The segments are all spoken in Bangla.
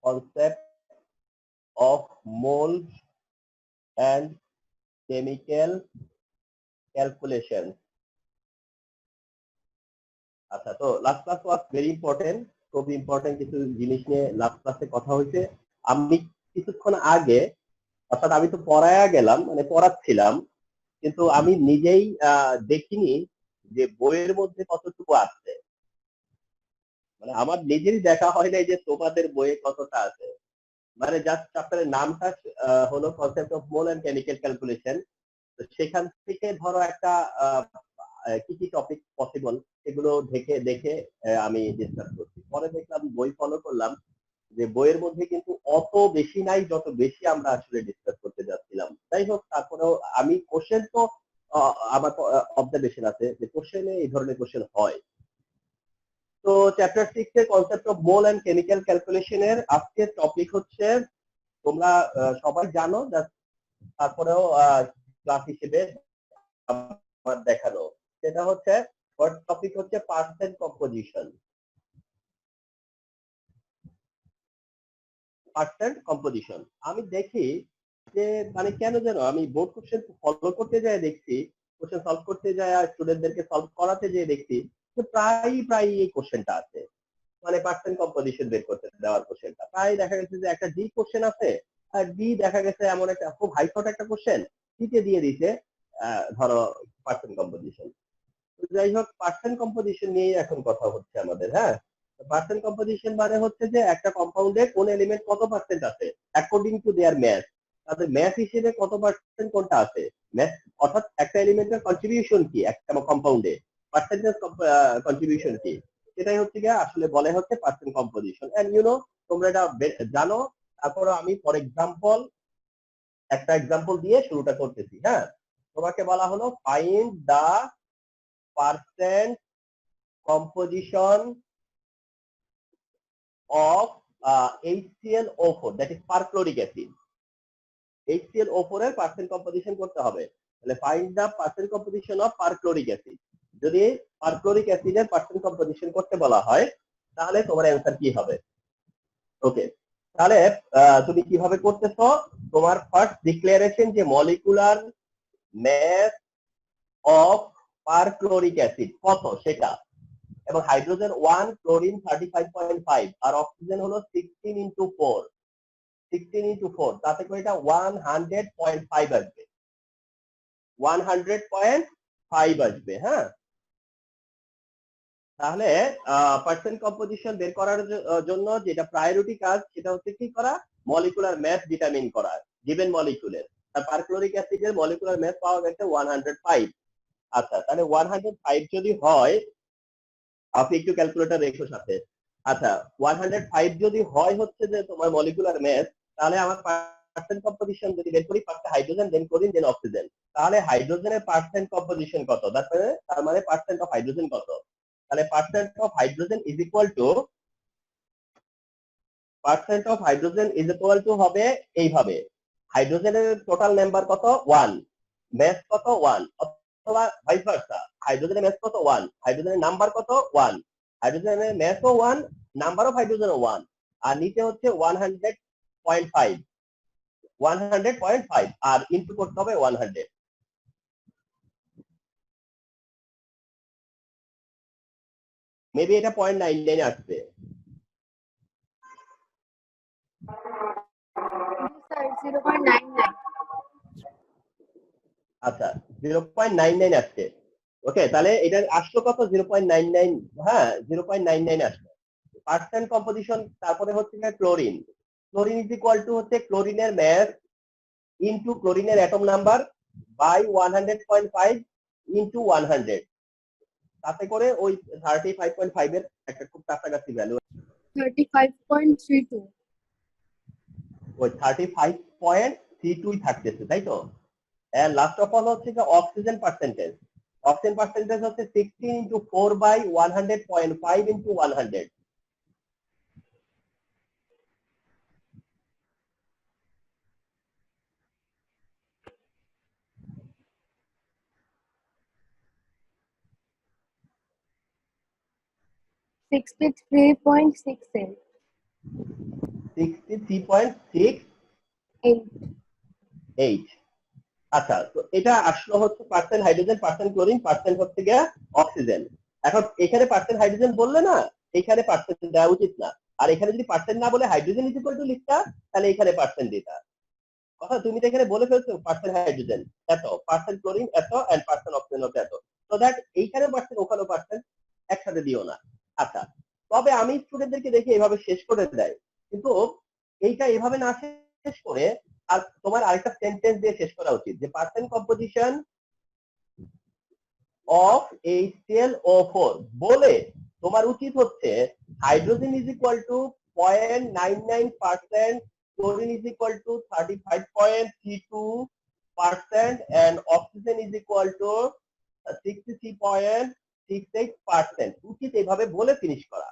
concept of moles and chemical calculation. আচ্ছা, তো last class was very important, খুব ইম্পর্টেন্ট কিছু জিনিস নিয়ে লাস্ট ক্লাসে কথা হয়েছে। আমি কিছুক্ষণ আগে, অর্থাৎ আমি তো পড়ায়া গেলাম, মানে পড়াচ্ছিলাম, কিন্তু আমি নিজেই দেখিনি যে বইয়ের মধ্যে কতটুকু আছে। মানে আমার নিজেরই দেখা হয় নাই যে তোমাদের বইয়ে কতটা আছে। মানে জাস্ট চ্যাপ্টারের নামটা হলো concept of mole and chemical calculation. তো সেখান থেকে ধরো একটা কি কি টপিক পসিবল সেগুলো দেখে দেখে আমি ডিসকাস করছি। পরে দেখলাম, বই ফলো করলাম যে বইয়ের মধ্যে কিন্তু অত বেশি নাই যত বেশি আমরা আসলে ডিসকাস করতে যাচ্ছিলাম। যাই হোক, তারপরেও আমি কোশ্চেন তো আমার অবজারভেশন আছে যে কোশ্চেনে এই ধরনের কোশ্চেন হয়। তো চ্যাপ্টার 6 এর concept of mole and chemical ক্যালকুলেশনের আজকের টপিক হচ্ছে, তোমরা সবাই জানো, তারপরেও ক্লাস হিসেবে আমার দেখানো, সেটা হচ্ছে ফার্স্ট টপিক হচ্ছে পার্সেন্ট কম্পোজিশন। পার্সেন্ট কম্পোজিশন আমি দেখি যে মানে কেন যেন আমি বোর্ড কোশ্চেন ফলো করতে যাই, দেখছি কোশ্চেন সলভ করতে যায়, স্টুডেন্টদেরকে সলভ করাতে যেয়ে দেখছি যে প্রায় এই কোশ্চেনটা আছে। মানে পার্সেন্ট কম্পোজিশন বের করতে দেওয়ার কোশ্চেনটা প্রায় দেখা গেছে যে একটা ডি কোশ্চেন আছে, আর ডি দেখা গেছে এমন একটা খুব হাইকট একটা কোশ্চেন সিতে দিয়ে দিতে, ধরো পার্সেন্ট কম্পোজিশন। যাই হোক, পার্সেন্ট কম্পোজিশন নিয়ে এখন কথা হচ্ছে আমাদের। হ্যাঁ, পার্সেন্ট কম্পোজিশন মানে হচ্ছে যে একটা কম্পাউন্ডে কোন এলিমেন্ট কত পার্সেন্ট আছে অ্যাকর্ডিং টু দেয়ার ম্যাস। তাদের ম্যাস হিসেবে কত পার্সেন্ট কোনটা আছে, ম্যাস অর্থাৎ একটা এলিমেন্টের কন্ট্রিবিউশন কি একটা কম্পাউন্ডে, পার্সেন্টেজ কন্ট্রিবিউশন কি, সেটাই হচ্ছে গিয়ে আসলে বলে হচ্ছে percent composition. And you know, তোমরা এটা জানো। তারপরে আমি ফর এক্সাম্পল একটা এক্সাম্পল দিয়ে শুরুটা করতেছি। হ্যাঁ, তোমাকে বলা হলো find the percent composition of HClO4, that is perchloric acid. HClO4 এর পার্সেন্ট কম্পোজিশন করতে হবে। তাহলে find the percent composition of perchloric acid. যদি পারক্লোরিক অ্যাসিডের পার্সেন্ট কম্পোজিশন করতে বলা হয়, তাহলে তোমার অ্যান্সার কি হবে? ওকে, তাহলে তুমি কিভাবে করতেছো? তোমার ফার্স্ট ডিক্লারেশন যে molecular mass of perchloric acid কত সেটা, এবং হাইড্রোজেন 1, ক্লোরিন 35.5, আর অক্সিজেন হলো 16 তাতে করে এটা 100.5 আসবে, 100.5 আসবে। হ্যাঁ, তাহলে পার্সেন্ট কম্পোজিশন বের করার জন্য যেটা প্রায়োরিটি কাজ, সেটা হচ্ছে কি করা, মলিকুলার মাস ডিটারমিন করা গিভেন মলিকুলের। আর পারক্লোরিক অ্যাসিডের মলিকুলার মাস পাওয়া গেছে 105। আচ্ছা, তাহলে 105 যদি হয়, আপনি একটু ক্যালকুলেটর রেখো সাথে। আচ্ছা, 105 যদি হয় হচ্ছে যে তোমার মলিকুলার মাস, তাহলে আমার পার্সেন্ট কম্পোজিশন যদি বের করি, ফার্স্ট হাইড্রোজেন, দেন ক্লোরিন, দেন অক্সিজেন, তাহলে হাইড্রোজেনের পার্সেন্ট কম্পোজিশন কত, তার মানে পার্সেন্ট অফ হাইড্রোজেন কত? তাহলে percent of hydrogen is equal two হবে এইভাবে, হাইড্রোজেনের টোটাল নাম্বার কত 1, মাস কত 1, অথবা ভাইস ভার্সা, হাইড্রোজেনের মাস কত 1, হাইড্রোজেনের নাম্বার কত 1, হাইড্রোজেনের মাসও 1, নাম্বার অফ হাইড্রোজেনও 1, আর নিচে হচ্ছে 100.5 আর ইনটু করতে হবে 100। মেবি এটা 0.99 আসবে। আচ্ছা, 0.99 আসছে। ওকে, তাহলে এটা আসলো কত, 0.99। হ্যাঁ, 0.99 আসলো পার্সেন্ট কম্পোজিশন। তারপরে হচ্ছে chlorine, chlorine is equal to হচ্ছে ক্লোরিনের মাস ইনটু ক্লোরিনের অ্যাটম নাম্বার বাই 100.5 ইনটু 100, তাতে করে ওই 35.5 এর একটা খুব কাছাকাছি ভ্যালু, 35.32, ওই 35.32 থাকতেছে, তাই তো? এন্ড লাস্ট অফ অল হচ্ছে যে অক্সিজেন পার্সেন্টেজ। অক্সিজেন পার্সেন্টেজ হচ্ছে 16 ইনটু 4 বাই 100.5 ইনটু 100। $63.68. 63.68। আচ্ছা, তো এটা আসলে হচ্ছে percent hydrogen, percent chlorine, percent হচ্ছে গিয়া অক্সিজেন। এখন এখানে পার্সেন্ট হাইড্রোজেন বললে না, এখানে পার্সেন্ট দেওয়া উচিত না। আর এখানে যদি পার্সেন্ট না বলে হাইড্রোজেন ইজ ইকুয়াল টু লিখতা, তাহলে এখানে পার্সেন্ট দিতা। কথা তুমি তো এখানে বলে ফেলছো পার্সেন্ট হাইড্রোজেন এত, পার্সেন্ট ক্লোরিন এত, এন্ড পার্সেন্ট অক্সিজেন হচ্ছে এত, তো দ্যাট এইখানে পার্সেন্ট ওখানে পার্সেন্ট একসাথে দিও না। আচ্ছা, তবে আমি স্টুডেন্টদেরকে দেখি এভাবে শেষ করে দেয়, কিন্তু এইটা এভাবে না শেষ করে আর তোমার আরেকটা সেন্টেন্স দিয়ে শেষ করা উচিত, যে পার্সেন্ট কম্পোজিশন অফ HClO4 বলে তোমার উচিত হচ্ছে hydrogen is equal two 0.99%, chlorine is equal to 35.32%, and oxygen is equal to 63.68%। উচিত এইভাবে বলে ফিনিশ করা,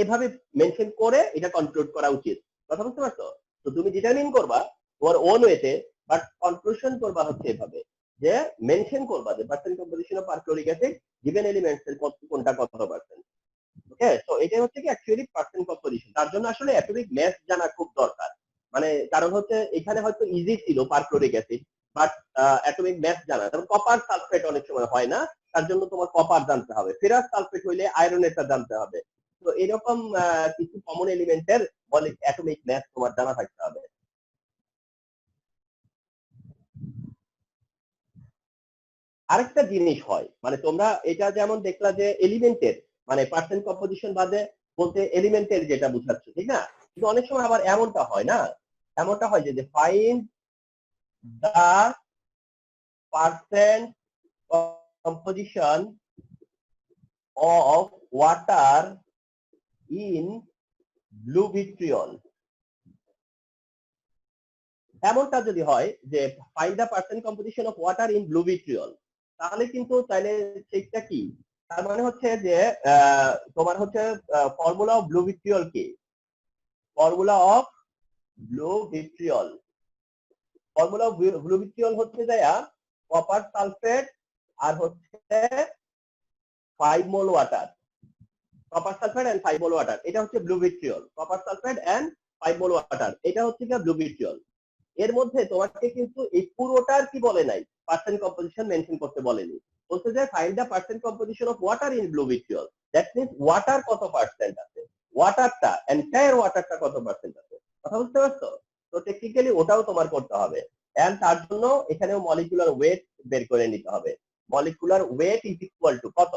এইভাবে মেনশন করে এটা কনক্লুড করা উচিত। কথা বুঝতে পারছো? তো তুমি ডিটারমিন করবা তোমার ওন ওয়েতে, বাট কনক্লুশন করবা হচ্ছে এভাবে, যে মেনশন করবা যে percent composition of perchloric acid given elements এর কোনটা কত পার্সেন্ট। ওকে, তো এটা হচ্ছে কি অ্যাকচুয়ালি পার্সেন্ট কম্পোজিশন। তার জন্য আসলে অ্যাটমিক ম্যাস জানা খুব দরকার। মানে কারণ হচ্ছে এখানে হয়তো ইজি ছিল perchloric acid, but atomic mass জানা, যেমন কপার সালফেট অনেক সময় হয় না, তার জন্য তোমার কপার জানতে হবে, ফেরাস সালফেট হইলে আয়রনেরটা জানতে হবে। তো এরকম কিছু কমন এলিমেন্টের বলে অ্যাটমিক ম্যাস তোমার জানা থাকতে হবে। আরেকটা জিনিস হয়, মানে তোমরা এটা যেমন দেখলা যে এলিমেন্টের মানে পার্সেন্ট কম্পোজিশন বাদে বলতে এলিমেন্টের যেটা বুঝাচ্ছ, ঠিক না? কিন্তু অনেক সময় আবার এমনটা হয় না, এমনটা হয় যে find the percent composition of water in blue vitriol. এমনটা যদি হয় যে find the percent composition of water in blue vitriol, তাহলে কিন্তু তাহলে সেটা কি, তার মানে হচ্ছে যে তোমার হচ্ছে ফর্মুলা অফ ব্লু ভিট্রিয়ল কি, formula of blue vitriol, formula of blue vitriol হচ্ছে যায়া কপার সালফেট আর হচ্ছে 5 mole water, copper sulphate and 5 mole water, এটা হচ্ছে blue vitriol. Copper sulphate and 5 mole water, এটা হচ্ছে কি ব্লু ভিট্রিয়ল। এর মধ্যে তোমাকে কিন্তু এই পুরোটার কি বলে নাই, পার্সেন্ট কম্পোজিশন মেনশন করতে বলেনি, বলতে যে find the percent composition of water in blue vitriol. That means water কত পার্সেন্ট আছে, ওয়াটারটা এন্টায়ার ওয়াটারটা কত পার্সেন্ট আছে। কথা বুঝতে পারছো? তো টেকনিক্যালি ওটাও তোমার করতে হবে, এন্ড তার জন্য এখানেও মলিকুলার ওয়েট বের করে নিতে হবে। Molecular weight is equal two কত,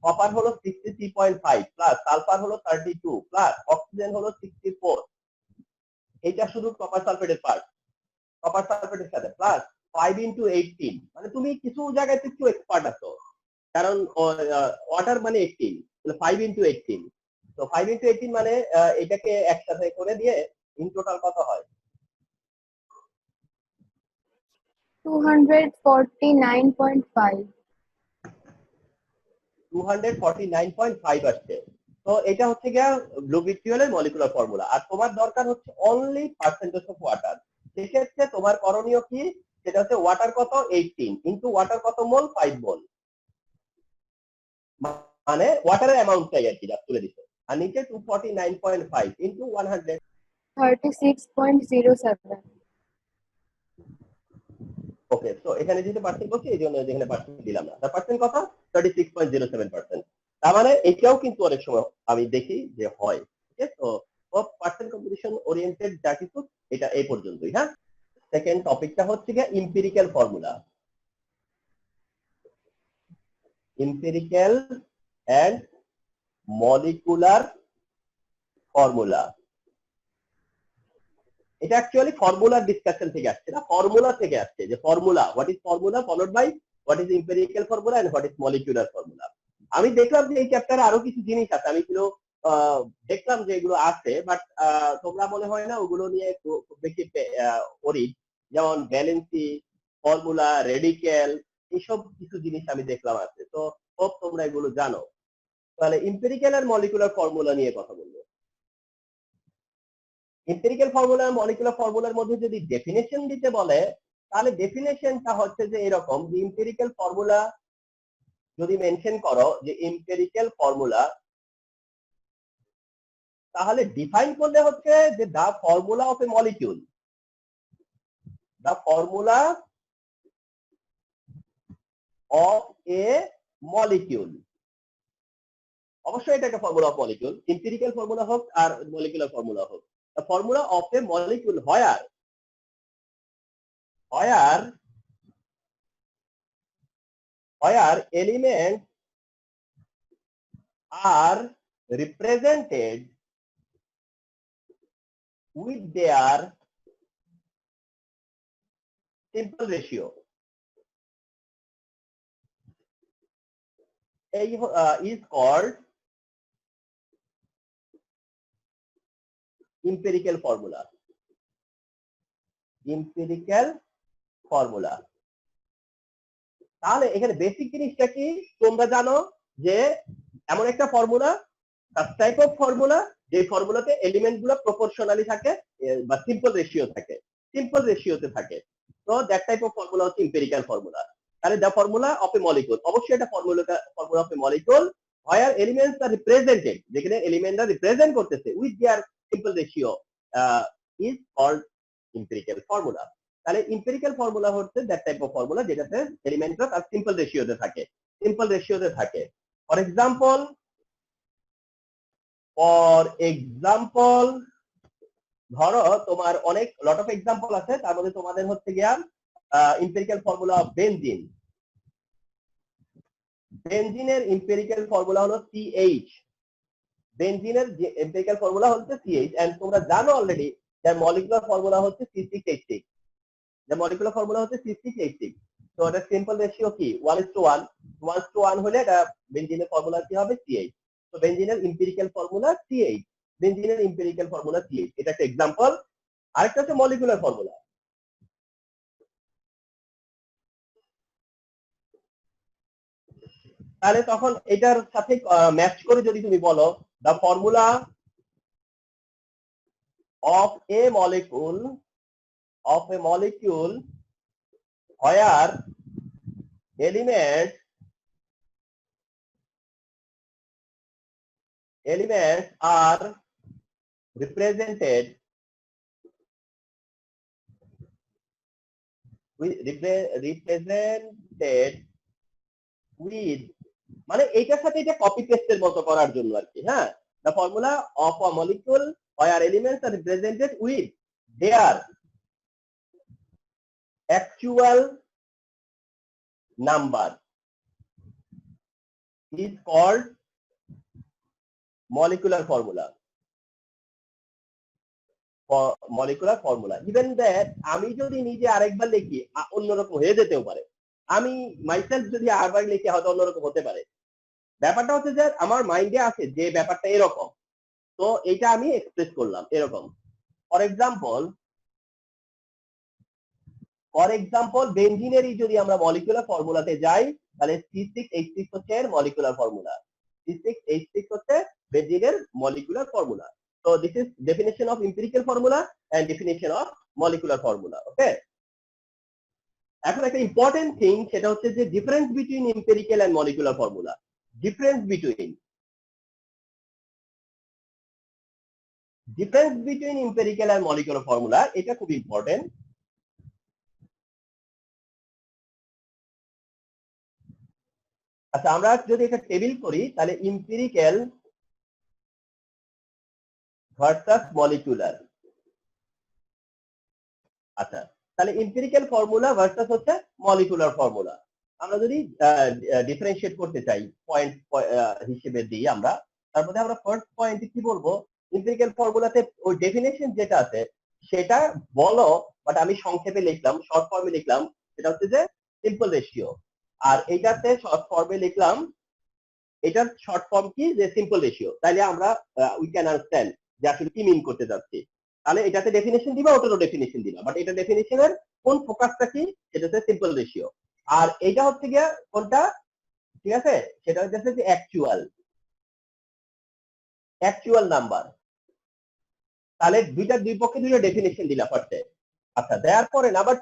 কপার হলো 63.5 প্লাস সালফার হলো 32 প্লাস অক্সিজেন হলো 64, এটা শুধু কপার সালফেটের পার্ট, কপার সালফেটের সাথে প্লাস 5 ইন্টু 18, মানে তুমি কিছু জায়গায় একটু এক্সপার্ট আছো, কারণ ওয়াটার মানে 18, তাহলে 5 ইন্টু 18, তো 5 ইন্টু 18 মানে এটাকে একসাথে করে দিয়ে ইন টোটাল কত হয়, 249.5। 249.5 আসছে। তো এটা হচ্ছে গিয়া ব্লু ভিট্রিয়লের মলিকুলার ফর্মুলা। আর তোমার দরকার হচ্ছে অনলি পার্সেন্টেজ অফ ওয়াটার। সেক্ষেত্রে তোমার করণীয় কি, সেটা হচ্ছে ওয়াটার কত 18 ইন্টু ওয়াটার কত মোল 5 মোল, মানে ওয়াটারের অ্যামাউন্টটাই আর কি তুলে দিতে, আর নিচে 249.5 ইন্টু 100। 36.07। ওকে, তো এখানে যেহেতু পার্সেন্ট বলছি এই জন্য এখানে পার্সেন্ট দিলাম না, তার পার্সেন্ট কত 36.07%। তার মানে এটাও কিন্তু অনেক সময় আমি দেখি যে হয়। ঠিক আছে, তো পার্সেন্ট কম্পিটিশন ওরিয়েন্টেড যা কিছু এটা এই পর্যন্তই। হ্যাঁ, সেকেন্ড টপিকটা হচ্ছে গিয়ে empirical formula, empirical and molecular formula. এটা অ্যাকচুয়ালি ফর্মুলার ডিসকাশন থেকে আসছে না, ফর্মুলা থেকে আসছে, যে formula what is formula followed by what is empirical formula and what is molecular formula. আমি দেখলাম যে এই চ্যাপ্টারে আরো কিছু জিনিস আছে, আমি কিন্তু দেখলাম যে এগুলো আছে, বাট তোমরা মনে হয় না ওগুলো নিয়ে খুব বেশি ওরিড, যেমন ভ্যালেন্সি ফর্মুলা রেডিক্যাল এইসব কিছু জিনিস আমি দেখলাম আছে। তো হোপ তোমরা এগুলো জানো। তাহলে এম্পিরিক্যাল আর মলিকুলার ফর্মুলা নিয়ে কথা বলবো। এম্পিরিক্যাল ফর্মুলা আর মলিকুলার ফর্মুলার মধ্যে যদি ডেফিনেশন দিতে বলে, তাহলে ডেফিনেশনটা হচ্ছে যে এরকম, যে এম্পিরিক্যাল ফর্মুলা যদি মেনশন করো যে এম্পিরিক্যাল ফর্মুলা, তাহলে ডিফাইন করলে হচ্ছে যে the formula of a molecule, the formula of a molecule. অবশ্যই এটা একটা formula of molecule, empirical formula হোক আর মলিকুলার ফর্মুলা হোক। The formula of a molecule where element are represented with their simple ratio. Is called empirical formula. Empirical formula. তাহলে এখানে বেসিক জিনিসটা কি তোমরা জানো যে এমন একটা formula, sub type of formula, যে ফর্মুলাতে এলিমেন্ট গুলো প্রপোর্শনালি থাকে বা সিম্পল রেশিওতে থাকে। তো দ্যাট টাইপ অফ ফর্মুলা হচ্ছে এম্পিরিক্যাল ফর্মুলা। তাহলে the formula of a molecule, অবশ্যই এটা formula of a molecule where elements are represented, যেখানে এলিমেন্টরা রিপ্রেজেন্ট করতেছে with their simple ratio is called empirical formula. তাহলে এম্পিরিক্যাল ফর্মুলা হচ্ছে দ্যাট টাইপ অফ ফর্মুলা যেটাতে এলিমেন্টরা তার সিম্পল রেশিওতে থাকে। ফর এক্সাম্পল ধরো তোমার অনেক লট অফ এক্সাম্পল আছে, তার মধ্যে তোমাদের হচ্ছে গিয়া এম্পিরিক্যাল ফর্মুলা অফ বেনজিন। বেনজিনের এম্পিরিক্যাল ফর্মুলা হলো CH। বেনজিনের এম্পিরিক্যাল ফর্মুলা হচ্ছে CH, এন্ড তোমরা জানো অলরেডি যার মলিকুলার ফর্মুলা হচ্ছে C6H6। যার মলিকুলার ফর্মুলা হচ্ছে C6H6। তো এটা সিম্পল রেশিও কি 1:1। 1:1 হলে এটা বেনজিনের ফর্মুলা কি হবে CH। তো বেনজিনের এম্পিরিক্যাল ফর্মুলা CH। বেনজিনের এম্পিরিক্যাল ফর্মুলা CH, এটা একটা এক্সাম্পল। আরেকটা হচ্ছে মলিকুলার ফর্মুলা। তাহলে তখন এটার সাথে ম্যাচ করে যদি তুমি বলো the formula of a molecule where elements are represented with মানে এইটার সাথে এটা কপি পেস্টের মতো করার জন্য আর কি। হ্যাঁ, the formula of a molecule where elements are represented with their actual number is called molecular formula. Even that আমি যদি নিজে আরেকবার লিখি অন্যরকম হয়ে যেতেও পারে, আমি মাইসেলফ যদি আরেকবার লিখি হয়তো অন্যরকম হতে পারে। ব্যাপারটা হচ্ছে যে আমার মাইন্ডে আছে যে ব্যাপারটা এরকম, তো এটা আমি এক্সপ্রেস করলাম এরকম। ফর এক্সাম্পল বেনজিনেরই যদি আমরা মলিকুলার ফর্মুলাতে যাই, তাহলে C6H6 হচ্ছে এর মলিকুলার ফর্মুলা। C6H6 হচ্ছে বেনজিনের molecular formula. So this is definition of empirical formula and definition of molecular formula. Okay. এখন একটা ইম্পর্টেন্ট থিং, সেটা হচ্ছে যে difference between empirical and molecular formula. Difference between empirical and molecular formula, এটা খুব ইম্পর্টেন্ট। আচ্ছা, আমরা যদি একটা টেবিল করি তাহলে এম্পিরিক্যাল ভার্সাস মলিকুলার। আচ্ছা, তাহলে এম্পিরিক্যাল ফর্মুলা ভার্সাস হচ্ছে মলিকুলার ফর্মুলা। আমরা যদি ডিফারেন্সিয়েট করতে চাই পয়েন্ট হিসেবে দিই আমরা, তার মধ্যে আমরা ফার্স্ট পয়েন্টে কি বলবো, এম্পিরিক্যাল ফর্মুলাতে ওই ডেফিনেশন যেটা আছে সেটা বলো, বাট আমি সংক্ষেপে লিখলাম, শর্ট ফর্মে লিখলাম, সেটা হচ্ছে যে সিম্পল রেশিও। আর এইটাতে শর্ট ফর্মে লিখলাম, এটার শর্ট ফর্ম কি যে সিম্পল রেশিও। তাইলে আমরা উই ক্যান আন্ডারস্ট্যান্ড যে আসলে কি মিন করতে যাচ্ছি। তাহলে এটাতে ডেফিনেশন দিবা, ওটারও ডেফিনেশন দিবা, বাট এটা ডেফিনেশনের কোন ফোকাসটা কি, সেটা হচ্ছে সিম্পল রেশিও। আর এইটা হচ্ছে গিয়া কোনটা, ঠিক আছে, সেটা হচ্ছে যে অ্যাকচুয়াল নাম্বার। তাহলে দুই পক্ষে দুইটা ডেফিনেশন দিলা ফার্স্টে। আচ্ছা, দেওয়ার পরে number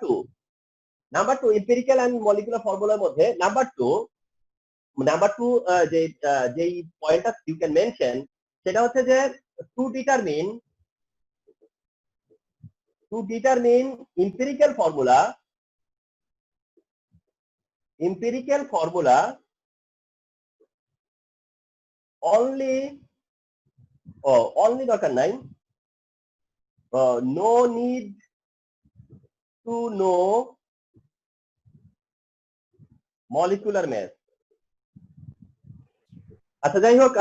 two empirical and molecular ফর্মুলার মধ্যে নাম্বার টু যেই পয়েন্টটা ইউ ক্যান মেনশন, সেটা হচ্ছে যে to determine empirical formula only দরকার নাই, no need to know molecular mass. আচ্ছা যাই হোক,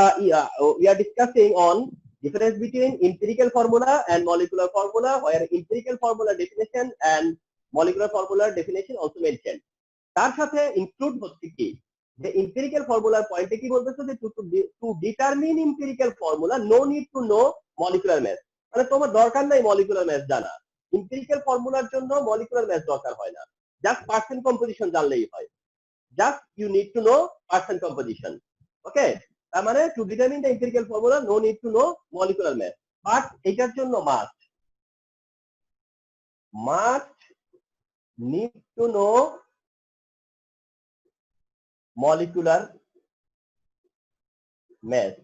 we are discussing on difference between empirical formula and molecular formula, where empirical formula definition and molecular formula definition also mentioned. তার সাথে ইনক্লুড হচ্ছে কি যে এম্পিরিক্যাল ফর্মুলার পয়েন্টে কি বলতেছে যে to determine empirical formula no need to know molecular mass, মানে তোমার দরকার নাই মলিকুলার ম্যাথ জানা। এম্পিরিক্যাল ফর্মুলার জন্য মলিকুলার ম্যাথ দরকার হয় না, জাস্ট পার্সেন্ট কম্পোজিশন জানলেই হয়, just you need to know percent composition. Okay, তার মানে to determine the empirical formula no need to know molecular mass, but এটার জন্য must need to know molecular mass.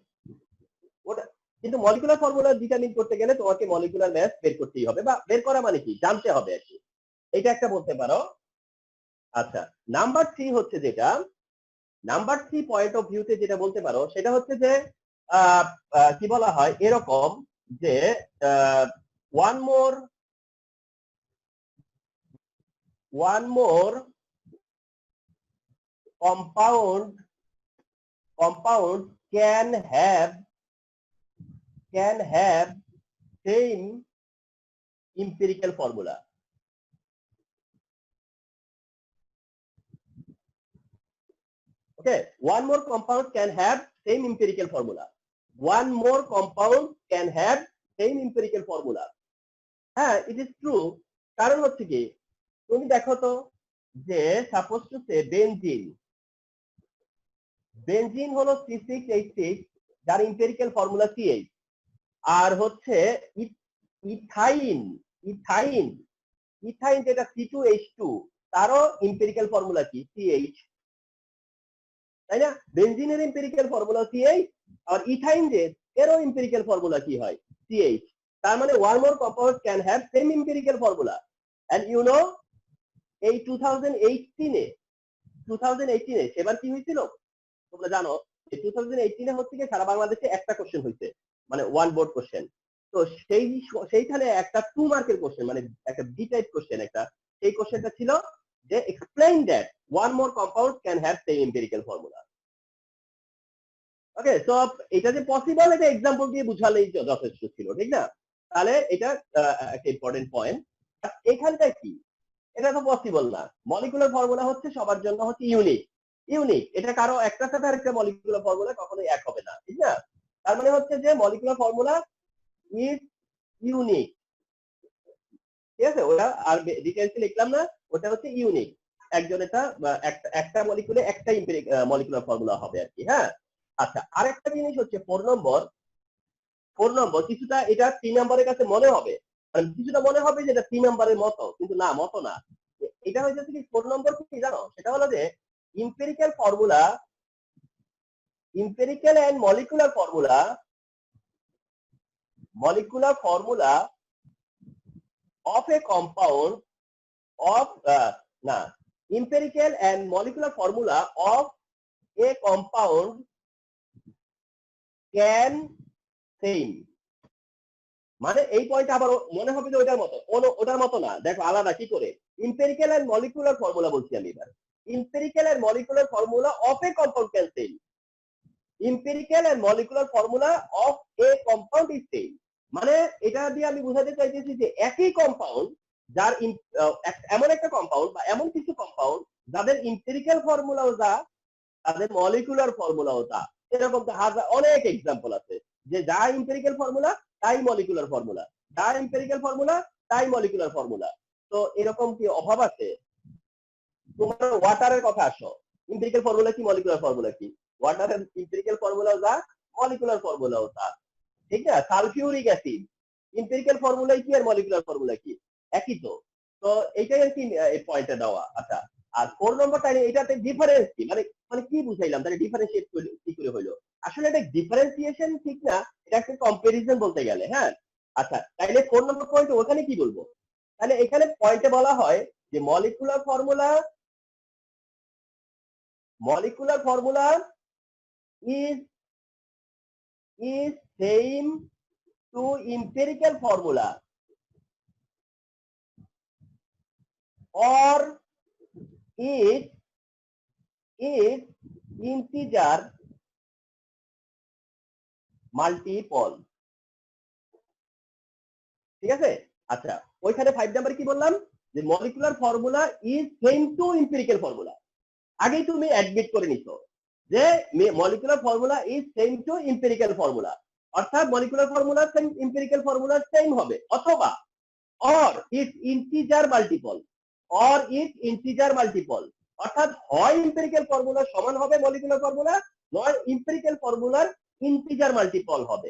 ওটা কিন্তু মলিকুলার ফর্মুলা ডিটারমিন করতে গেলে তোমাকে মলিকুলার ম্যাথ বের করতেই হবে, বা বের করা মানে কি জানতে হবে আর কি, এটা একটা বলতে পারো। আচ্ছা, নাম্বার 3 হচ্ছে যেটা, নাম্বার 3 পয়েন্ট অফ ভিউতে যেটা বলতে পারো সেটা হচ্ছে যে কি বলা হয় এরকম যে one more compound can have same empirical formula. Okay, one more compound can have same empirical formula. One more compound can have same empirical formula. হ্যাঁ, it is true. কারণ হচ্ছে কি তুমি দেখো তো যে সাপোজ টু সে বেনজিন হলো C6H6 যার এম্পিরিক্যাল ফর্মুলা CH, আর হচ্ছে ইথাইন যেটা C2H2 তারও এম্পিরিক্যাল ফর্মুলা কি CH, তাই না? বেনজিনের এম্পিরিক্যাল ফর্মুলা CH, আর ইথাইন যে এরও এম্পিরিক্যাল ফর্মুলা কি হয় CH। তার মানে one more compound can have same empirical formula. And you know এই 2018 সেবার কি হয়েছিল তোমরা জানো, 2018 হচ্ছে কি সারা বাংলাদেশে একটা কোশ্চেন হয়েছে, মানে ওয়ান বোর্ড কোশ্চেন। তো সেইখানে একটা 2 মার্কের কোশ্চেন, মানে একটা বি টাইপ কোশ্চেন, একটা সেই কোশ্চেনটা ছিল যে explain that one more compound can have same empirical formula. Okay, so এটা যে পসিবল এটা এক্সাম্পল দিয়ে বুঝালেই যথেষ্ট ছিল, ঠিক না? তাহলে এটা একটা ইম্পর্টেন্ট পয়েন্ট। এখানটা কি, এটা তো পসিবল না। মলিকুলার ফর্মুলা হচ্ছে সবার জন্য হচ্ছে ইউনিক, এটা কারো একটার সাথে আরেকটা মলিকুলার ফর্মুলা কখনোই এক হবে না, ঠিক না? তার মানে হচ্ছে যে মলিকুলার ফর্মুলা ইজ ইউনিক, ঠিক আছে? ওটা আর ডিটেইলস লিখলাম না, ওটা হচ্ছে ইউনিক। একজন একটা মলিকুলে একটা মলিকুলার ফর্মুলা হবে আর কি। হ্যাঁ, আচ্ছা, আরেকটা জিনিস হচ্ছে 4 নম্বর কিছুটা এটা 3 নম্বরের কাছে মনে হবে, মানে কিছুটা মনে হবে যে এটা 3 নম্বরের মতো, কিন্তু না, মতো না। এটা হচ্ছে কি 4 নম্বর কি জানো, সেটা হলো যে empirical and molecular formula of a compound of empirical and molecular formula of a compound can same, মানে এই পয়েন্ট আবার মনে হবে যে ওটার মতো না। দেখো আলাদা কি করে, empirical and molecular formula বলছি আমি এবার, empirical and molecular formula of a compound can same, empirical and molecular formula of a compound is same, মানে এটা দিয়ে আমি বোঝাতে চাইতেছি যে একই কম্পাউন্ড যার এমন একটা কম্পাউন্ড বা এমন কিছু কম্পাউন্ড যাদের এম্পিরিক্যাল ফর্মুলাও যা, তাদের মলিকুলার ফর্মুলাও তা। এরকম তো অনেক এক্সাম্পল আছে যে যা এম্পিরিক্যাল ফর্মুলা তাই মলিকুলার ফর্মুলা, যা এম্পিরিক্যাল ফর্মুলা তাই মলিকুলার ফর্মুলা। তো এরকম কি অভাব আছে? তোমার ওয়াটারের কথা আসো, এম্পিরিক্যাল ফর্মুলা কি মলিকুলার ফর্মুলা কি? ওয়াটারের এম্পিরিক্যাল ফর্মুলাও যা, মলিকুলার ফর্মুলাও তা, ঠিক না? সালফিউরিক অ্যাসিড এম্পিরিক্যাল ফর্মুলা কি আর মলিকুলার ফর্মুলা কি? একই তো। তো এইটাই আর কি এই পয়েন্টে দেওয়া। আচ্ছা, আর 4 নম্বরটা এটাতে ডিফারেন্স কি, মানে কি বুঝাইলাম, তাহলে ডিফারেন্সিয়েট কি করে হইলো? আসলে এটা ডিফারেন্সিয়েশন ঠিক না, এটা একটা কম্পারিজন বলতে গেলে, হ্যাঁ। আচ্ছা, তাইলে 4 নম্বর পয়েন্ট ওখানে কি বলবো? তাহলে এখানে পয়েন্টে বলা হয় যে molecular formula is same to empirical formula or it is integer multiple, ঠিক আছে। আচ্ছা, ওইখানে 5 নাম্বার কি বললাম যে molecular formula is same to empirical formula. আগেই তুমি অ্যাডমিট করে নিছো যে molecular formula is same to empirical formula, অর্থাৎ molecular formula same empirical formula same হবে, অথবা অর ইটস ইন্টিজার মাল্টিপল, অর্থাৎ হয় এম্পিরিক্যাল ফর্মুলা সমান হবে মলিকুলার ফর্মুলা, নয় এম্পিরিক্যাল ফর্মুলার ইন্টিজার মাল্টিপল হবে,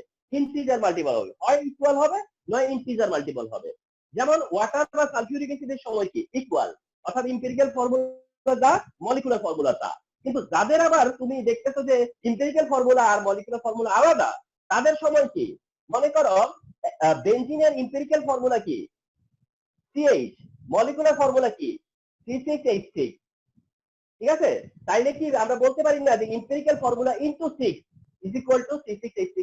হয় ইকুয়াল হবে নয় ইন্টিজার মাল্টিপল হবে। যেমন ওয়াটার বা সালফিউরিক অ্যাসিডের সময় কি ইকুয়াল, অর্থাৎ এম্পিরিক্যাল ফর্মুলা যা মলিকুলার ফর্মুলা তা। কিন্তু যাদের আবার তুমি দেখতেছো যে এম্পিরিক্যাল ফর্মুলা আর মলিকুলার ফর্মুলা আলাদা, তাদের সময় কি, মনে করো বেনজিনের এম্পিরিক্যাল ফর্মুলা কি CH, মলিকুলার ফর্মুলা কি C6H6, ঠিক আছে। তাইলে কি আমরা বলতে পারি না যে empirical formula into 6 is equal two C6H6,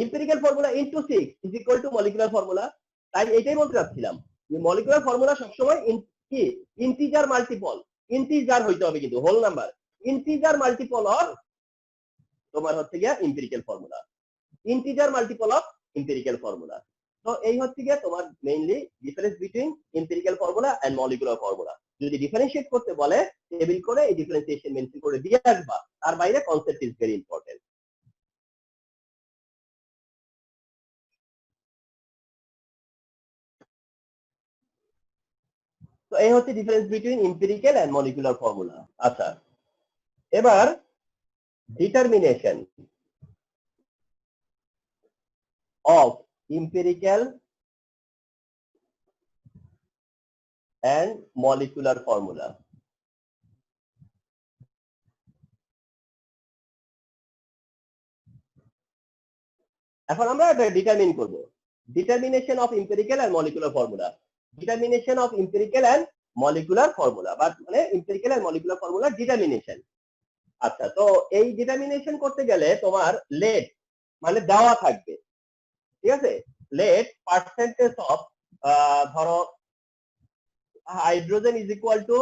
empirical formula into 6 is equal two molecular formula. তাই এটাই বলতে চাচ্ছিলাম যে মলিকুলার ফর্মুলা সবসময় কি ইন্টিজার মাল্টিপল, ইন্টিজার হইতে হবে কিন্তু whole number, integer multiple of তোমার হচ্ছে গিয়া empirical formula, integer multiple of empirical formula. তো এই হচ্ছে গিয়ে তোমার mainly difference between empirical formula and molecular formula. যদি ডিফারেন্সিয়েট করতে বলে টেবিল করে এই ডিফারেন্সিয়েশন মেনশন করে দিয়ে আসবা, তার বাইরে কনসেপ্ট ইজ ভেরি ইম্পর্টেন্ট। তো এই হচ্ছে difference between empirical and molecular formula. আচ্ছা, এবার determination of empirical and molecular formula. এখন আমরা এটা ডিটারমিন করব, determination of empirical and molecular formula, determination of empirical and molecular formula, বা মানে empirical and molecular formula determination. আচ্ছা, তো এই ডিটারমিনেশন করতে গেলে তোমার লেট মানে দেওয়া থাকবে, ঠিক আছে। লেট পার্সেন্টেজ অফ ধরো hydrogen is equal to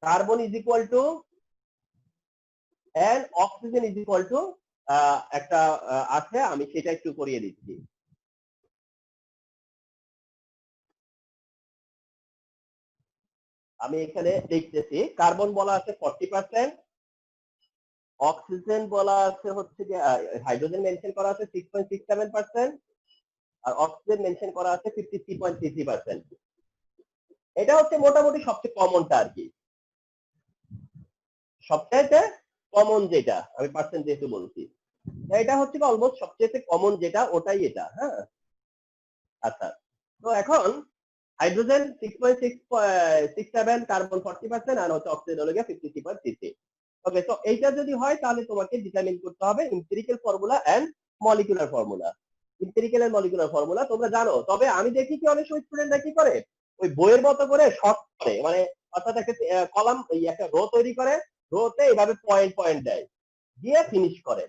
carbon is equal to and oxygen is equal to একটা আছে, আমি সেটা একটু করিয়ে দিচ্ছি। আমি এখানে লিখতেছি কার্বন বলা আছে 40%, অক্সিজেন বলা আছে হচ্ছে যে হাইড্রোজেন মেনশন করা আছে 6.67%, আর অক্সিজেন মেনশন করা আছে 53.33%। এটা হচ্ছে মোটামুটি সবচেয়ে কমনটা আর কি, সবচাইতে কমন যেটা আমি পার্সেন্ট যেহেতু বলছি, এটা হচ্ছে অলমোস্ট সবচেয়ে কমন যেটা ওটাই এটা, হ্যাঁ। আচ্ছা, তো এখন হাইড্রোজেন 6.67, কার্বন 40% আর হচ্ছে অক্সিজেন হলো গিয়ে 53.33। ওকে, তো এইটা যদি হয় তাহলে তোমাকে ডিটারমিন করতে হবে empirical formula and molecular formula. Empirical and molecular formula তোমরা জানো, তবে আমি দেখি কি অনেক স্টুডেন্টরা কি করে ওই বইয়ের মতো করে শর্ট করে, মানে অর্থাৎ একটা কলাম একটা রো তৈরি করে, রোতে এইভাবে পয়েন্ট পয়েন্ট দেয় দিয়ে ফিনিশ করে।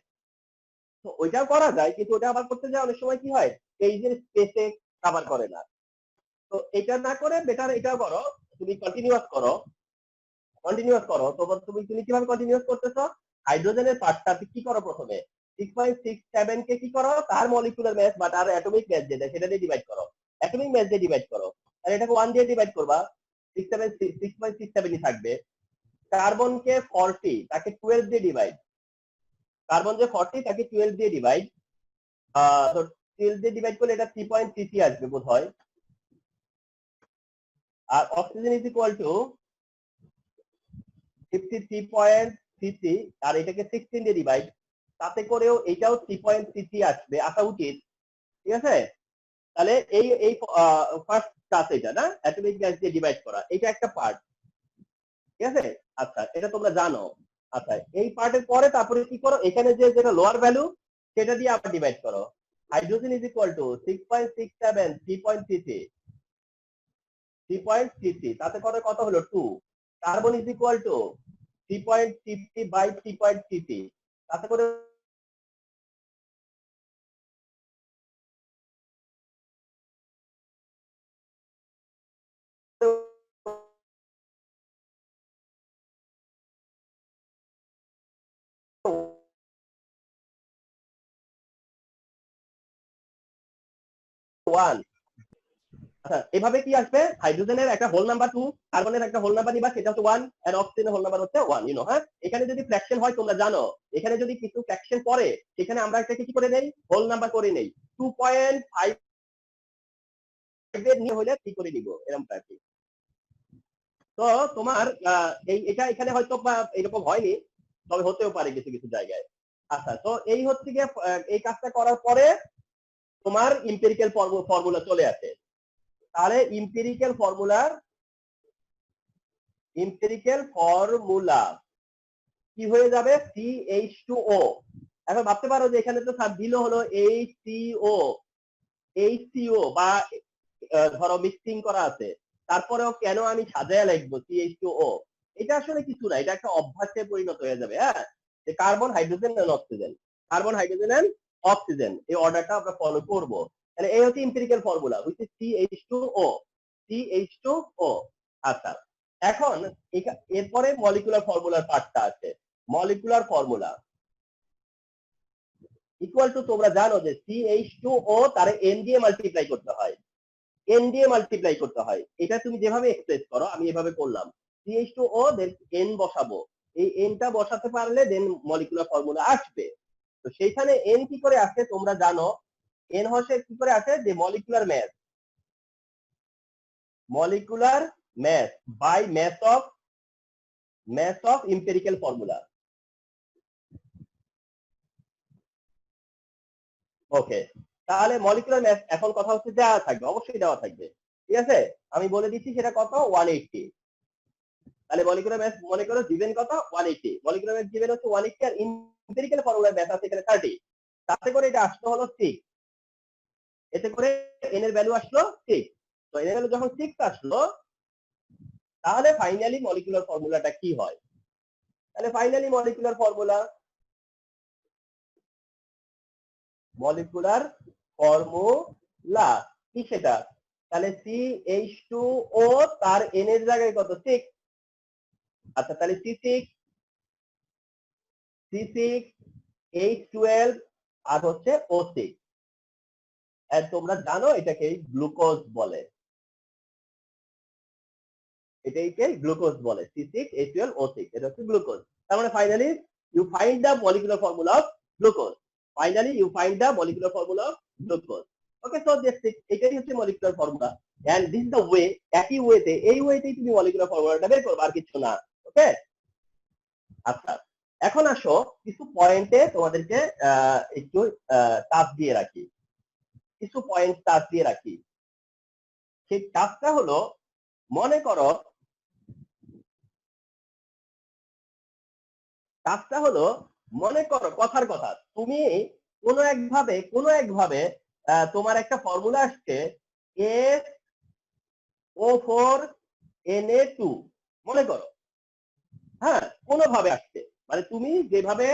তো ওইটাও করা যায়, কিন্তু ওটা আবার করতে যায় অনেক সময় কি হয় পেজের স্পেসে কভার করে না। তো এটা না করে বেটার এটাও করো, তুমি কন্টিনিউয়াস করো। তো তুমি কিভাবে কন্টিনিউয়াস করতেছো, হাইড্রোজেনের পার্টটা কি করো প্রথমে 6.67 কে কি করো তার মলিকুলার মাস বা তার অ্যাটমিক মাস যেটা সেটা দিয়ে ডিভাইড করো, অ্যাটমিক মাস দিয়ে ডিভাইড করো, আর এটাকে 1 দিয়ে ডিভাইড করবা 6.67 থাকবে। কার্বনকে 40 তাকে 12 দিয়ে ডিভাইড, কার্বন যে 40 তাকে 12 দিয়ে ডিভাইড, তো 12 দিয়ে ডিভাইড করলে এটা 3.33 আসবে বোধ হয়। আর অক্সিজেন ইজ ইকুয়াল টু 53.33, আর এটাকে 16 দিয়ে ডিভাইড, তাতে করেও এটাও 3.33 আসবে, আসা উচিত, ঠিক আছে। তাহলে এই ফার্স্ট কাজ এটা না, অ্যাটমিক গ্যাস দিয়ে ডিভাইড করা, এটা একটা পার্ট, ঠিক আছে। আচ্ছা, এটা তোমরা জানো। আচ্ছা, এই পার্টের পরে তারপরে কি করো, এখানে যে যেটা লোয়ার ভ্যালু সেটা দিয়ে আবার ডিভাইড করো। হাইড্রোজেন ইজ ইকুয়াল টু 6.67 3.33 তাতে করে কত হলো 2। Carbon is equal to 3.33 by 3.33 তাতে করে ওয়ান। আচ্ছা, এভাবে কি আসবে, হাইড্রোজেনের একটা হোল নাম্বার 2, কার্বনের একটা হোল নাম্বার নিবা সেটা হচ্ছে 1, এন্ড অক্সিজেনের হোল নাম্বার হচ্ছে 1, হ্যাঁ। এখানে যদি ফ্র্যাকশন হয় তোমরা জানো, এখানে যদি কিছু ফ্র্যাকশন পড়ে সেখানে আমরা এটাকে কি করে নেই, হোল নাম্বার করে নেই। 2.5 এর নিয়ে হলে কি করে নিব এরকম আর কি। তো তোমার এটা এখানে হয়তো বা এরকম হয়নি, তবে হতেও পারে কিছু কিছু জায়গায়। আচ্ছা, তো এই হচ্ছে গিয়ে এই কাজটা করার পরে তোমার ইম্পেরিক্যাল ফর্মুলা চলে আসে। তাহলে ইম্পেরিক্যাল ফর্মুলা কি হয়ে যাবে, CH2O। এখন ভাবতে পারো যে এখানে তো দিল হলো HCO বা ধরো মিক্সিং করা আছে, তারপরেও কেন আমি সাজায় লিখবো CH2O? এটা আসলে কিছু না, এটা একটা অভ্যাসে পরিণত হয়ে যাবে। হ্যাঁ, যে carbon hydrogen and oxygen, carbon hydrogen and oxygen, এই অর্ডারটা আমরা ফলো করব। তাহলে এই হচ্ছে empirical formula, which is CH2O। আচ্ছা, এখন এরপরে মলিকুলার ফর্মুলার পার্টটা আছে। মলিকুলার ফর্মুলা ইকুয়াল টু, তোমরা জানো যে CH2O তারে N দিয়ে মাল্টিপ্লাই করতে হয়, N দিয়ে মাল্টিপ্লাই করতে হয়। এটা তুমি যেভাবে এক্সপ্রেস করো, আমি এভাবে করলাম, CH2O দেন N বসাবো, এই Nটা বসাতে পারলে দেন মলিকুলার ফর্মুলা আসবে। তো সেইখানে N কি করে আসে তোমরা জানো, N হচ্ছে কি করে আসে, যে molecular mass by mass of empirical formula। Okay, তাহলে মলিকুলার মাস এখন কথা হচ্ছে দেওয়া থাকবে, অবশ্যই দেওয়া থাকবে, ঠিক আছে। আমি বলে দিচ্ছি সেটা কত, 180। তাহলে মলিকুলার মাস মনে করো given কত, 180। মলিকুলার মাস given হচ্ছে 180 আর এম্পিরিক্যাল ফর্মুলার মাস আছে এখানে 30। তাতে করে এটা আসলো হলো 6, এতে করে n এর ভ্যালু আসলো 6। তো n এর ভ্যালু যখন 6 আসলো, তাহলে ফাইনালি মলিকুলার ফর্মুলাটা কি হয়? তাহলে ফাইনালি মলিকুলার ফর্মুলা কি সেটা, তাহলে CH2O তার n এর জায়গায় কত, 6। আচ্ছা, তাহলে C6H12 আর হচ্ছে O6। আর তোমরা জানো এটাকে গ্লুকোজ বলে, এটাকে গ্লুকোজ বলে, C6H12O6, এটা হচ্ছে গ্লুকোজ। তার মানে finally you find the molecular formula of glucose. Okay, so এটাই হচ্ছে molecular formula, and this is the way. একই ওয়েতে, এই ওয়েতেই তুমি মলিকুলার ফর্মুলাটা বের করবে, আর কিছু না। ওকে, আচ্ছা, এখন আসো কিছু পয়েন্টে তোমাদেরকে একটু টাচ দিয়ে রাখি, সেই টাচটা হলো, মনে করো কথার কথা, তুমি কোনো একভাবে তোমার একটা ফর্মুলা আসছে SO4Na2, মনে করো, হ্যাঁ, কোনোভাবে আসছে, মানে তুমি যেভাবে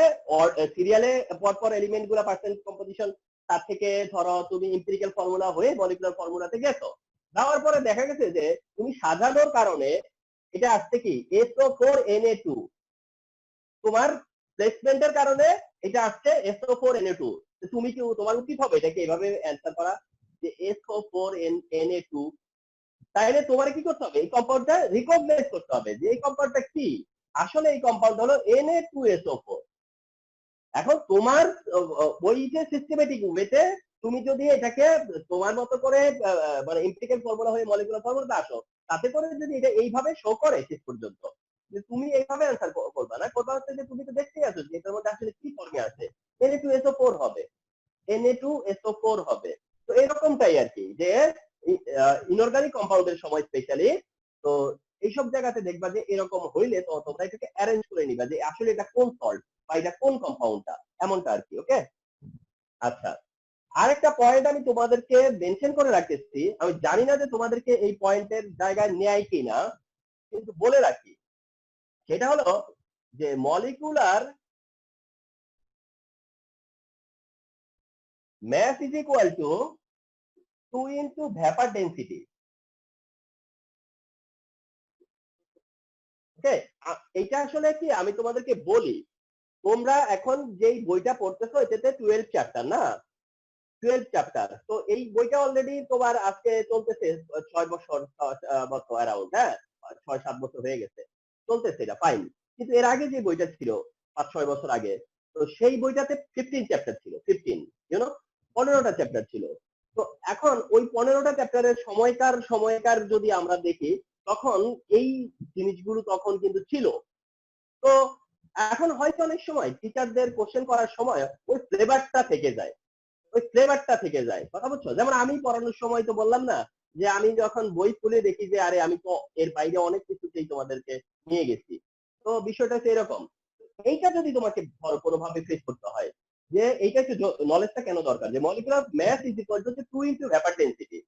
সিরিয়ালে পরপর এলিমেন্ট গুলা পার্সেন্ট কম্পোজিশন, তার থেকে ধরো তুমি এম্পিরিক্যাল ফর্মুলা হয়ে মলিকুলার ফর্মুলাতে গেছো, যাওয়ার পরে দেখা গেছে যে তুমি সাজানোর কারণে এটা আসছে কি SO4Na2, তোমার প্লেসমেন্টের কারণে এটা আসছে SO4Na2। তুমি কি, তোমার উচিত হবে এটাকে এভাবে অ্যান্সার করা, যে SO4Na2, তাইলে তোমার কি করতে হবে, এই কম্পাউন্ডটা রিকগনাইজ করতে হবে যে এই কম্পাউন্ডটা কি, আসলে এই কম্পাউন্ড হলো Na2SO4। এখন তোমার ওই যে সিস্টেমেটিক ওয়েতে তুমি যদি এটাকে তোমার মতো করে মানে এম্পিরিক্যাল ফর্মুলা হয়ে মলিকুলার ফর্মুলাতে আসো, তাতে করে যদি এটা এইভাবে শো করে শেষ পর্যন্ত, যে তুমি এইভাবে অ্যান্সার করবা না, করবা হচ্ছে যে তুমি তো দেখতেই আছো যে এটার মধ্যে আসলে কি ফর্মে আছে, Na2SO4 হবে, Na2SO4 হবে। তো এরকমটাই আর কি, যে ইনঅর্গানিক কম্পাউন্ডের সময় স্পেশালি, তো এই এইসব জায়গাতে দেখবা যে এরকম হইলে তো তোমরা এটাকে অ্যারেঞ্জ করে নিবা যে আসলে এটা কোন সল্ট বা এটা কোন কম্পাউন্ডটা, এমনটা আর কি। ওকে, আচ্ছা। আরেকটা পয়েন্ট আমি তোমাদেরকে মেনশন করে রাখতেছি, আমি জানি না যে তোমাদেরকে এই পয়েন্টের জায়গায় নেয় কিনা, কিন্তু বলে রাখি। সেটা হলো যে molecular mass is equal to 2 into vapor density. ওকে, এইটা আসলে কি আমি তোমাদেরকে বলি, তোমরা এখন যেই বইটা পড়তেছো এটাতে 12 চ্যাপ্টার না, 12 চ্যাপ্টার। তো এই বইটা অলরেডি তোমার আজকে চলতেছে 6 বছর মতো অ্যারাউন্ড, হ্যাঁ 6-7 বছর হয়ে গেছে চলতেছে, এটা ফাইন। কিন্তু এর আগে যে বইটা ছিল 5-6 বছর আগে, তো সেই বইটাতে 15 চ্যাপ্টার ছিল, 15 ইউনো 15টা চ্যাপ্টার ছিল। তো এখন ওই 15টা চ্যাপ্টারের সময়কার যদি আমরা দেখি, তখন এই জিনিসগুলো তখন কিন্তু ছিল। তো এখন হয়তো অনেক সময় টিচারদের কোশ্চেন করার সময় ওই ফ্লেভারটা থেকে যায়, কথা বুঝছো? যেমন আমি পড়ানোর সময় তো বললাম না যে আমি যখন বই খুলে দেখি যে আরে আমি তো এর বাইরে অনেক কিছুতেই তোমাদেরকে নিয়ে গেছি। তো বিষয়টা হচ্ছে এরকম, এইটা যদি তোমাকে কোনোভাবে ফেস করতে হয় যে এইটা একটু নলেজটা কেন দরকার, যে molecular mass is equal to 2 into vapour density,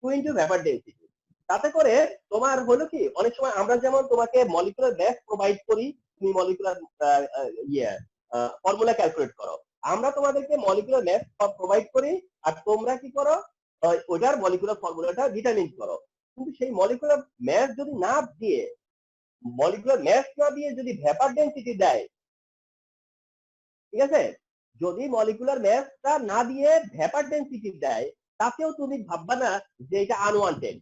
2 into vapour density. তাতে করে তোমার হলো কি, অনেক সময় আমরা যেমন তোমাকে মলিকুলার ম্যাস প্রোভাইড করি, তুমি মলিকুলার ফর্মুলা ক্যালকুলেট করো, আমরা তোমাদেরকে মলিকুলার ম্যাস প্রোভাইড করি, আর তোমরা কি করো ওটার মলিকুলার ফর্মুলাটা ডিটারমিন করো। কিন্তু সেই মলিকুলার ম্যাস যদি না দিয়ে, যদি ভ্যাপার ডেনসিটি দেয়, ঠিক আছে, যদি মলিকুলার ম্যাসটা না দিয়ে ভ্যাপার ডেনসিটি দেয়, তাতেও তুমি ভাববা না যে এটা আনওয়ান্টেড,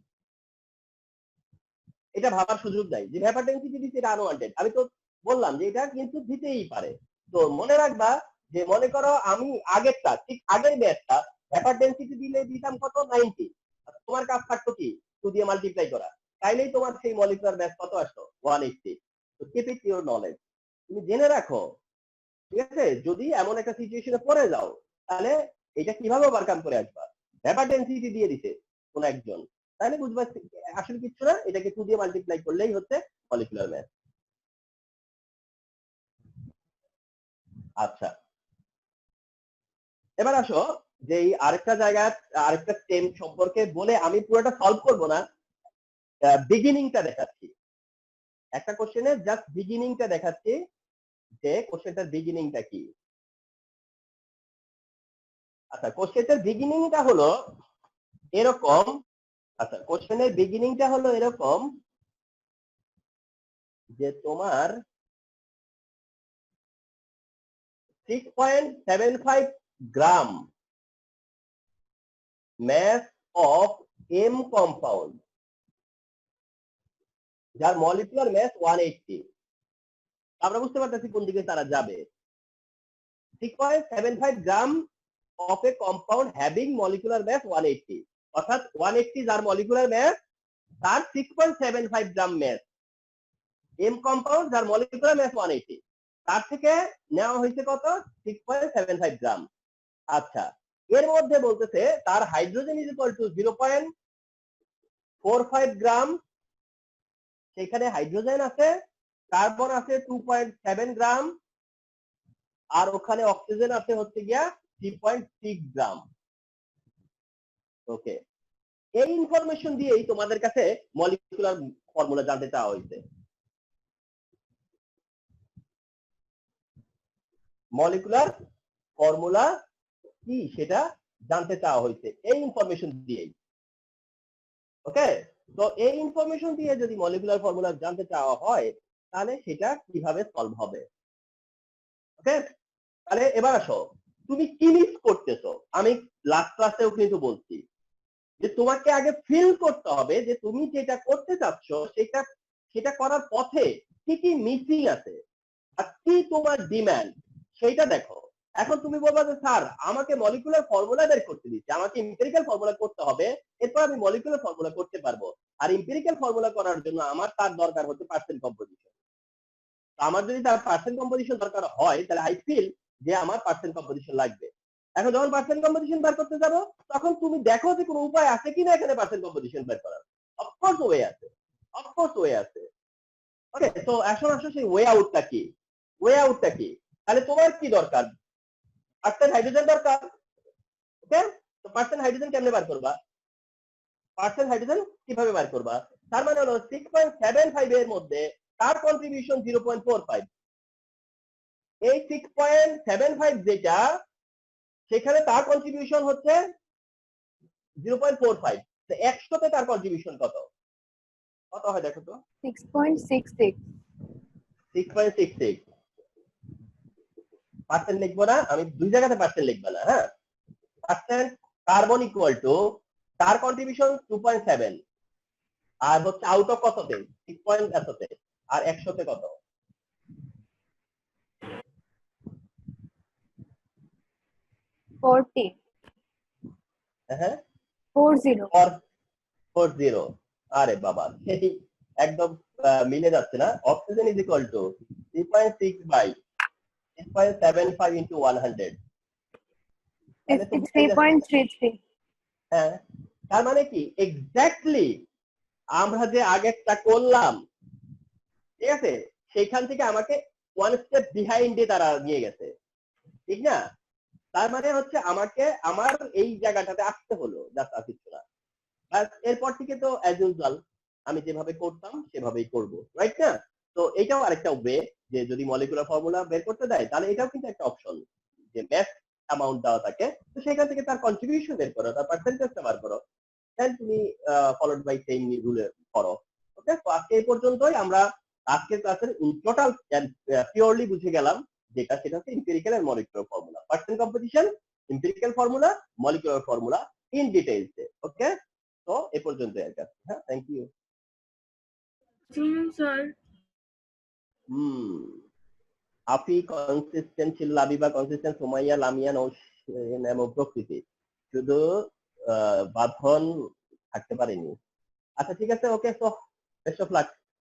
এটা ভাবার সুযোগ নাই যে ভ্যাপার ডেনসিটি দিচ্ছে এটা আনওয়ান্টেড। আমি তো বললাম যে এটা কিন্তু দিতেই পারে। তো মনে রাখবা যে মনে করো আমি আগেরটা, ঠিক আগের ব্যাচটা ভ্যাপার ডেনসিটি দিলে দিতাম কত 90, তোমার কাজ থাকতো কি 2 দিয়ে মাল্টিপ্লাই করা, তাইলেই তোমার সেই মলিকুলার ব্যাচ কত আসতো 180। তো কিপ ইট ইউর নলেজ, তুমি জেনে রাখো, ঠিক আছে? যদি এমন একটা সিচুয়েশনে পড়ে যাও, তাহলে এটা কিভাবে ওভারকাম করে আসবা। ভ্যাপার ডেনসিটি দিয়ে দিছে কোন একজন, তাহলে বুঝবা আসলে কিছু না, এটাকে 2 দিয়ে মাল্টিপ্লাই করলেই হচ্ছে মলিকুলার ম্যাস। আচ্ছা, এবার আসো যে এই আরেকটা জায়গা, আরেকটা স্টেম সম্পর্কে বলে আমি পুরোটা সলভ করব না, বিগিনিংটা দেখাচ্ছি। একটা কোশ্চেনের জাস্ট বিগিনিংটা দেখাচ্ছি যে কোশ্চেনটার বিগিনিংটা কি। আচ্ছা, কোশ্চেনটার বিগিনিংটা হলো এরকম, আচ্ছা কোশ্চেনের বিগিনিংটা হলো এরকম যে তোমার 6.75 গ্রাম mass of M compound, যার মলিকুলার ম্যাস 180। আমরা বুঝতে পারতেছি কোন দিকে তারা যাবে। 6.75 গ্রাম of a compound having molecular mass 180, অর্থাৎ 180 যার মলিকুলার ম্যাস, তার 6.75 গ্রাম ম্যাস। এম কম্পাউন্ড যার মলিকুলার ম্যাস 180, তার থেকে নেওয়া হয়েছে কত 6.75 গ্রাম। আচ্ছা, এর মধ্যে বলতেছে তার হাইড্রোজেন ইজ ইকুয়াল টু 0.45 গ্রাম, সেখানে হাইড্রোজেন আছে, কার্বন আছে 2.7 গ্রাম, আর ওখানে অক্সিজেন আছে হচ্ছে গিয়া 3.6 গ্রাম। ওকে, এই ইনফরমেশন দিয়েই তোমাদের কাছে মলিকুলার ফর্মুলা জানতে চাওয়া হয়েছে। মলিকুলার ফর্মুলা কি সেটা জানতে চাওয়া হয়েছে এই ইনফরমেশন দিয়েই। ওকে, তো এই ইনফরমেশন দিয়ে যদি মলিকুলার ফর্মুলা জানতে চাওয়া হয়, তাহলে সেটা কিভাবে সলভ হবে। ওকে, তাহলে এবার আসো, তুমি কি মিস করতেছো। আমি লাস্ট ক্লাসেও কিন্তু বলছি যে তোমাকে আগে ফিল করতে হবে যে তুমি যেটা করতে চাচ্ছ সেটা সেটা করার পথে কি কি মিসিং আছে আর কি তোমার ডিমান্ড, সেইটা দেখো। এখন তুমি বলবা যে স্যার আমাকে মলিকুলার ফর্মুলা বের করতে দিচ্ছে, আমাকে এম্পিরিক্যাল ফর্মুলা করতে হবে, এরপর আমি মলিকুলার ফর্মুলা করতে পারবো। আর এম্পিরিক্যাল ফর্মুলা করার জন্য আমার তার দরকার হচ্ছে পার্সেন্ট কম্পোজিশন। আমার যদি তার পার্সেন্ট কম্পোজিশন দরকার হয়, তাহলে আই ফিল যে আমার পার্সেন্ট কম্পোজিশন লাগবে। এখন যখন পার্সেন্ট কম্পোজিশন বের করতে যাবো, তখন তুমি দেখো যে কোনো উপায় আছে কিনা এখানে পার্সেন্ট কম্পোজিশন বের করার। অফকোর্স ওয়ে আছে, অফকোর্স ওয়ে আছে। ওকে, তো এখন আসলে সেই ওয়ে আউটটা কি? ওয়ে আউটটা কি? তাহলে তোমার কি দরকার? পার্সেন্ট হাইড্রোজেন দরকার। ওকে, তো পার্সেন্ট হাইড্রোজেন কেমনে বার করবা? পার্সেন্ট হাইড্রোজেন কিভাবে বার করবা? তার মানে হলো 6.75 এর মধ্যে তার কন্ট্রিবিউশন 0.45। এই 6.75 যেটা, সেখানে তার কন্ট্রিবিউশন হচ্ছে 0.45। তো 100তে তার কন্ট্রিবিউশন কত? কত হয় দেখো তো? 6.66. 6.66 পার্সেন্ট লিখবো না, আমি দুই জায়গাতে পার্সেন্ট লিখবো না, হ্যাঁ। পার্সেন্ট কার্বন ইকুয়াল টু তার কন্ট্রিবিউশন 2.7, আর হচ্ছে আউট অফ কততে? 6 এততে, আর 100তে কত? 40. হ্যাঁ, 40. 440। আরে বাবা, সেই একদম মিলে যাচ্ছে না। Oxygen is equal to 3.6 by 6.75 into 100। তাহলে তো বোঝাই যাচ্ছে। 53.33. হ্যাঁ, তার মানে কি এক্স্যাক্টলি আমরা যে আগেরটা করলাম, ঠিক আছে, সেইখান থেকে আমাকে ওয়ান স্টেপ বিহাইন্ডে তারা নিয়ে গেছে, ঠিক না? তার মানে হচ্ছে আমাকে আমার এই জায়গাটাতে আসতে হলো, জাস্ট আর কিছু না। আর এরপর থেকে তো অ্যাজ ইউজুয়াল আমি যেভাবে করতাম সেভাবেই করব, রাইট না? তো এটাও আরেকটা ওয়ে, যে যদি মলিকুলার ফর্মুলা বের করতে দেয় তাহলে এটাও কিন্তু একটা অপশন, যে ম্যাথ অ্যামাউন্ট দেওয়া থাকে, তো সেখান থেকে তার কন্ট্রিবিউশন বের করো, তার পার্সেন্টেজটা বার করো, দেন তুমি ফলোড বাই সেম রুলে করো। ওকে, তো আজকে এই পর্যন্তই। আমরা আজকের ক্লাসের টোটাল পিওরলি বুঝে গেলাম, যেটা সেটা হচ্ছে empirical and molecular formula, percent composition, empirical formula, molecular formula in details. Okay, তো এ পর্যন্ত আর কি। হ্যাঁ, thank you. Sir Afi consistent ছিল, লাবিবা কনসিস্টেন্ট, সুমাইয়া, লামিয়া, এবং প্রকৃতি, শুধু বাঁধন থাকতে পারেনি। আচ্ছা ঠিক আছে, ওকে, তো বেস্ট অফ লাক।